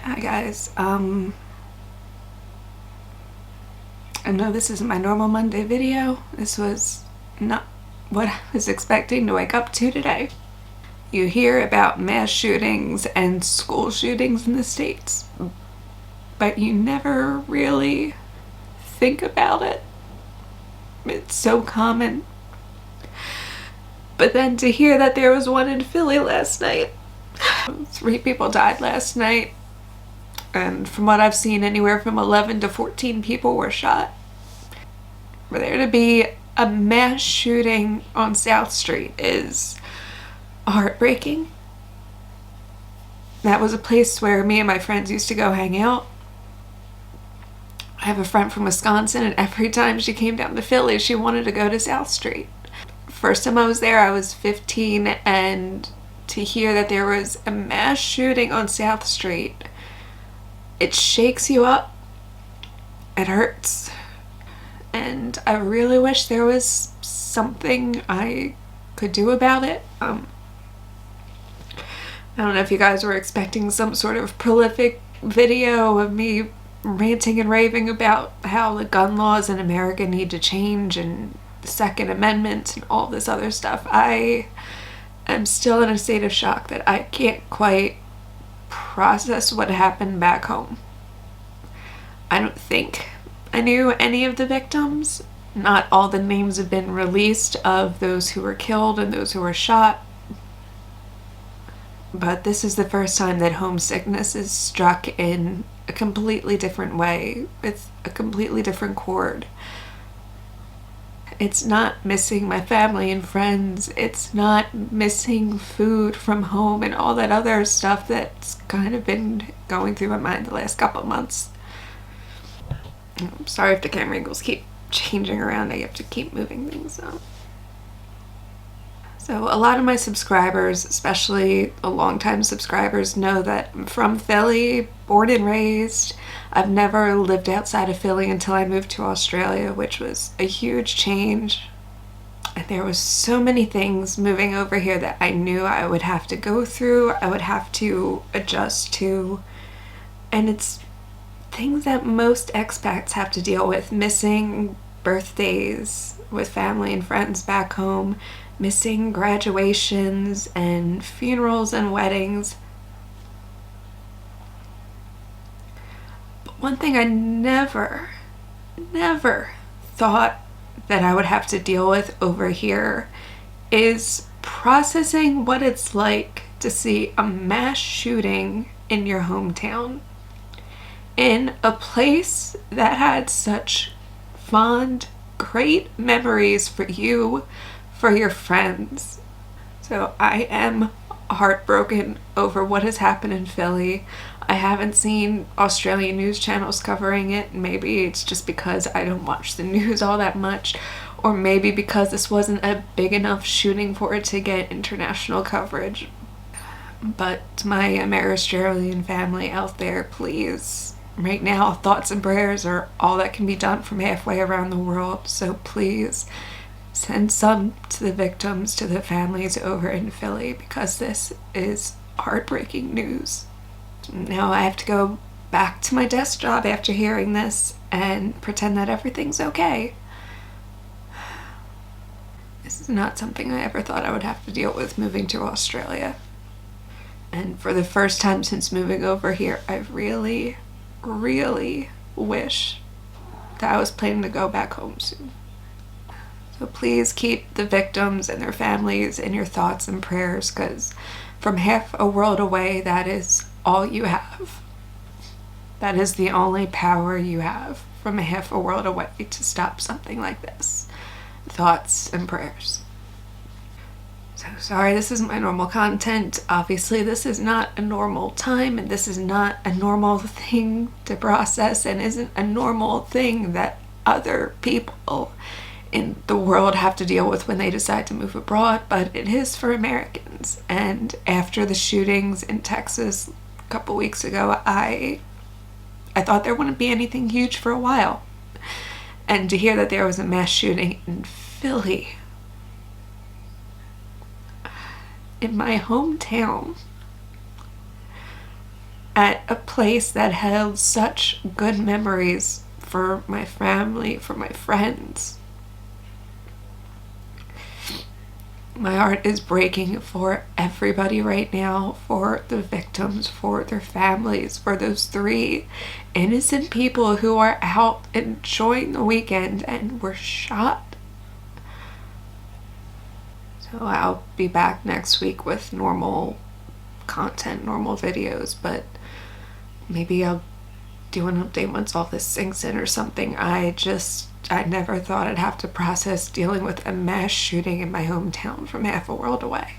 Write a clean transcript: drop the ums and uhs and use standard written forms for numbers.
Hi guys, I know this isn't my normal Monday video. This was not what I was expecting to wake up to today. You hear about mass shootings and school shootings in the States, but you never really think about it. It's so common. But then to hear that there was one in Philly last night, 3 people died last night. And from what I've seen, anywhere from 11 to 14 people were shot. For there to be a mass shooting on South Street is heartbreaking. That was a place where me and my friends used to go hang out. I have a friend from Wisconsin, and every time she came down to Philly, she wanted to go to South Street. First time I was there, I was 15, and to hear that there was a mass shooting on South Street, it shakes you up. It hurts. And I really wish there was something I could do about it. I don't know if you guys were expecting some sort of prolific video of me ranting and raving about how the gun laws in America need to change and the Second Amendment and all this other stuff. I am still in a state of shock that I can't quite process what happened back home. I don't think I knew any of the victims. Not all the names have been released of those who were killed and those who were shot. But this is the first time that homesickness is struck in a completely different way, with a completely different chord. It's not missing my family and friends. It's not missing food from home and all that other stuff that's kind of been going through my mind the last couple of months. I'm sorry if the camera angles keep changing around. I have to keep moving things up. So a lot of my subscribers, especially the longtime subscribers, know that I'm from Philly, born and raised. I've never lived outside of Philly until I moved to Australia, which was a huge change. And there was so many things moving over here that I knew I would have to go through, I would have to adjust to. And it's things that most expats have to deal with. Missing birthdays with family and friends back home, missing graduations and funerals and weddings. But one thing I never thought that I would have to deal with over here is processing what it's like to see a mass shooting in your hometown, in a place that had such fond, great memories for you, for your friends. So I am heartbroken over what has happened in Philly. I haven't seen Australian news channels covering it. Maybe it's just because I don't watch the news all that much, or maybe because this wasn't a big enough shooting for it to get international coverage. But to my Australian family out there, please, right now, thoughts and prayers are all that can be done from halfway around the world. So please send some to the victims, to the families over in Philly, because this is heartbreaking news. Now I have to go back to my desk job after hearing this and pretend that everything's okay. This is not something I ever thought I would have to deal with moving to Australia. And for the first time since moving over here, I really wish that I was planning to go back home soon. So please keep the victims and their families in your thoughts and prayers, because from half a world away, that is all you have. That is the only power you have, from half a world away, to stop something like this. Thoughts and prayers. So sorry, this isn't my normal content. Obviously, this is not a normal time, and this is not a normal thing to process, and isn't a normal thing that other people in the world have to deal with when they decide to move abroad, but it is for Americans. And after the shootings in Texas a couple weeks ago, I thought there wouldn't be anything huge for a while. And to hear that there was a mass shooting in Philly, in my hometown, at a place that held such good memories for my family, for my friends. My heart is breaking for everybody right now, for the victims, for their families, for those 3 innocent people who are out enjoying the weekend and were shot. So I'll be back next week with normal content, normal videos, but maybe I'll do an update once all this sinks in or something. I never thought I'd have to process dealing with a mass shooting in my hometown from half a world away.